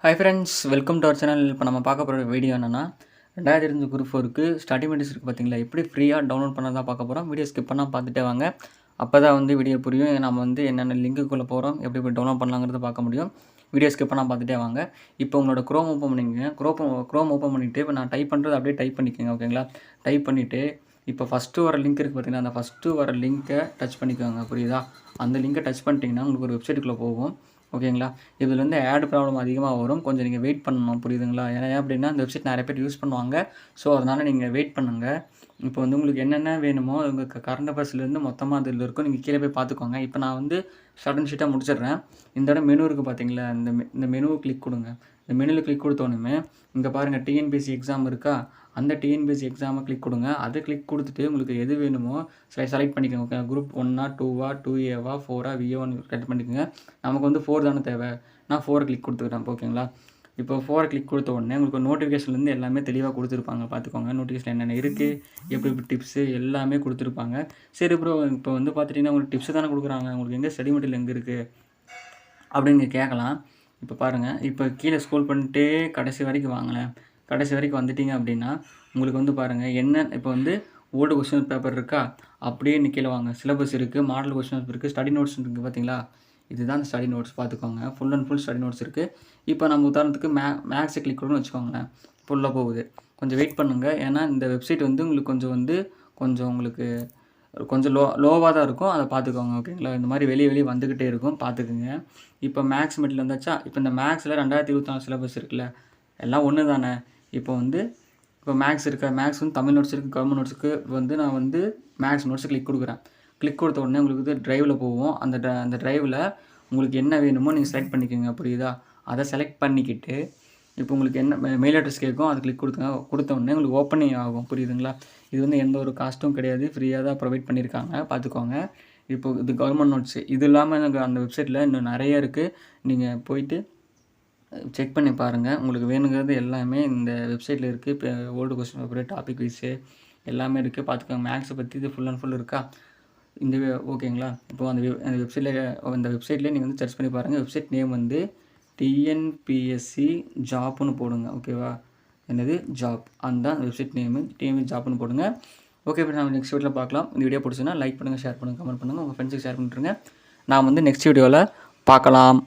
Hi friends, welcome to our channel. இப்போ நம்ம பார்க்க போகிற வீடியோ என்னென்னா 2025 குரூப் 4க்கு ஸ்டடி மெட்டீரியல்ஸ் இருக்குது பார்த்தீங்களா, எப்படி ஃப்ரீயாக டவுன்லோட் பண்ண தான் பார்க்க போகிறோம். வீடியோ ஸ்கிப் பண்ணால் பார்த்துட்டே வாங்க, அப்போ தான் வீடியோ புரியும். நம்ம என்னென்ன லிங்க்குள்ளே போகிறோம், எப்படி டவுன்லோட் பண்ணலாங்கிறத பார்க்க முடியும். வீடியோ ஸ்கிப் பண்ணால் பார்த்துட்டே வாங்க. இப்போ உங்களோட க்ரோம் ஓப்பன் பண்ணிக்கங்க. க்ரோம் ஓப்பன் பண்ணிவிட்டு இப்போ நான் டைப் பண்ணுறது அப்படியே டைப் பண்ணிக்கோங்க. ஓகேங்களா, டைப் பண்ணிவிட்டு இப்போ ஃபஸ்ட்டு வர லிங்க் இருக்குது பார்த்தீங்கன்னா, அந்த ஃபஸ்ட்டு வர லிங்க்கை டச் பண்ணிக்கோங்க. புரியுதா? அந்த லிங்கை டச் பண்ணிட்டீங்கன்னா உங்களுக்கு ஒரு வெப்சைட்டுக்குள்ளே போகும். ஓகேங்களா, இதில் ஆட் ப்ராப்ளம் அதிகமாக வரும். கொஞ்சம் நீங்கள் வெயிட் பண்ணணும். புரியுதுங்களா? ஏன்னா அப்படின்னா இந்த வெப்சைட் நிறைய பேர் யூஸ் பண்ணுவாங்க. ஸோ அதனால் நீங்கள் வெயிட் பண்ணுங்கள். இப்போ உங்களுக்கு என்னென்ன வேணுமோ உங்களுக்கு கரண்ட் அஃபேர்ஸ்லேருந்து மொத்தமாக அதில் இருக்கும். நீங்கள் கீழே போய் பார்த்துக்கோங்க. இப்போ நான் ஷார்ட் அண்ட் ஷீட்டாக முடிச்சிடுறேன். இந்த இடம் மெனு இருக்குது பார்த்தீங்களா, இந்த மெனுவை கிளிக் கொடுங்க. இந்த மெனுவில் கிளிக் கொடுத்தோன்னே இங்கே பாருங்கள், டிஎன்பிஎஸ்சி எக்ஸாம் இருக்கா, அந்த டிஎன்பிஎஸ்சி எக்ஸாமை கிளிக் கொடுங்க. அதை கிளிக் கொடுத்துட்டு உங்களுக்கு எது வேணுமோ செலக்ட் பண்ணிக்கோங்க. ஓகே, குரூப் 1ஆ 2ஆ 2ஏவா 4ஆ VA1 செலக்ட் பண்ணிக்கோங்க. நமக்கு 4 தானே தேவை. நான் 4 கிளிக் கொடுத்துக்கிறேன். ஓகேங்களா, இப்போ 4 கிளிக் கொடுத்த உடனே உங்களுக்கு நோட்டிஃபிகேஷன்லேருந்து எல்லாமே தெளிவாக கொடுத்துருப்பாங்க. பார்த்துக்கோங்க, நோட்டிஃபிகேஷன் என்னென்ன இருக்குது, எப்படி டிப்ஸு எல்லாமே கொடுத்துருப்பாங்க. சரி ப்ரோ, இப்போ பார்த்துட்டிங்கன்னா உங்களுக்கு டிப்ஸு தானே கொடுக்குறாங்க, உங்களுக்கு எங்கே ஸ்டடி மெட்டீரியல் எங்கே இருக்குது அப்படின்னு கேட்கலாம். இப்போ பாருங்கள், இப்போ கீழே ஸ்க்ரோல் பண்ணிட்டே கடைசி வரைக்கும் வாங்களேன். கடைசி வரைக்கும் வந்துட்டிங்க அப்படின்னா உங்களுக்கு பாருங்கள், என்ன இப்போ ஓல்டு கொஸ்டின் பேப்பர் இருக்கா, அப்படியே கீழே வாங்க. சிலபஸ் இருக்குது, மாடல் கொஸ்டின் பேப்பர் இருக்குது, ஸ்டடி நோட்ஸ் இருக்குது பார்த்தீங்களா, இதுதான் அந்த ஸ்டடி நோட்ஸ். பார்த்துக்கோங்க, full and full study notes இருக்குது. இப்போ நம்ம உதாரணத்துக்கு மேக்ஸை கிளிக் பண்ணணும்னு வச்சுக்கோங்களேன். ஃபுல்லாக போகுது, கொஞ்சம் வெயிட் பண்ணுங்கள். ஏன்னா இந்த வெப்சைட் உங்களுக்கு கொஞ்சம் உங்களுக்கு கொஞ்சம் லோவாக தான் இருக்கும். அதை பார்த்துக்கோங்க. ஓகேங்களா, இந்த மாதிரி வெளியே வந்துக்கிட்டே இருக்கும், பார்த்துக்குங்க. இப்போ மேக்ஸ் மெட்டீரியல் வந்தாச்சா. இப்போ இந்த மேக்ஸில் 2024 சிலபஸ் இருக்குல்ல, எல்லாம் ஒன்று தானே. இப்போ இப்போ மேக்ஸ் இருக்கா, மேக்ஸ் தமிழ் நோட்ஸ் இருக்குது, கவர்மெண்ட் நோட்ஸுக்கு நான் மேக்ஸ் நோட்ஸை கிளிக் கொடுக்குறேன். கிளிக் கொடுத்த உடனே உங்களுக்கு ட்ரைவில் போகும். அந்த ட்ரைவில் உங்களுக்கு என்ன வேணுமோ நீங்கள் செலக்ட் பண்ணிக்கோங்க. புரியுதா? அதை செலக்ட் பண்ணிக்கிட்டு இப்போ உங்களுக்கு என்ன மெயில் அட்ரஸ் கேட்கும், அதை கிளிக் கொடுத்த உடனே உங்களுக்கு ஓப்பனிங் ஆகும். புரியுதுங்களா? இது எந்த ஒரு காஸ்ட்டும் கிடையாது, ஃப்ரீயாக தான் ப்ரொவைட் பண்ணியிருக்காங்க. பார்த்துக்கோங்க. இப்போ இது கவர்மெண்ட் நோட்ஸு. இது இல்லாமல் எனக்கு அந்த வெப்சைட்டில் இன்னும் நிறைய இருக்குது. நீங்கள் போயிட்டு செக் பண்ணி பாருங்கள். உங்களுக்கு வேணுங்கிறது எல்லாமே இந்த வெப்சைட்டில் இருக்குது. இப்போ old question paper, topic wise எல்லாமே இருக்குது. பார்த்துக்கோங்க. மேக்ஸை பற்றி இது ஃபுல் அண்ட் ஃபுல் இருக்கா ஓகேங்களா. இப்போ அந்த வெப்சைட்லேயே நீங்கள் சர்ச் பண்ணி பாருங்கள். வெப்சைட் நேம் டிஎன்பிஎஸ்சி ஜாப்னு போடுங்க. ஓகேவா, என்னது ஜாப், அந்த வெப்சைட் நேமு டிஎன்பிஎஸ்சி ஜாப்னு போடுங்க. ஓகே, இப்போ நம்ம நெக்ஸ்ட் வீடியோவில் பார்க்கலாம். இந்த வீடியோ பிடிச்சுன்னா லைக் பண்ணுங்கள், ஷேர் பண்ணுங்கள், கமெண்ட் பண்ணுங்கள், உங்கள் ஃப்ரெண்ட்ஸுக்கு ஷேர் பண்ணிட்டுருங்க. நான் நெக்ஸ்ட் வீடியோவில் பார்க்கலாம்.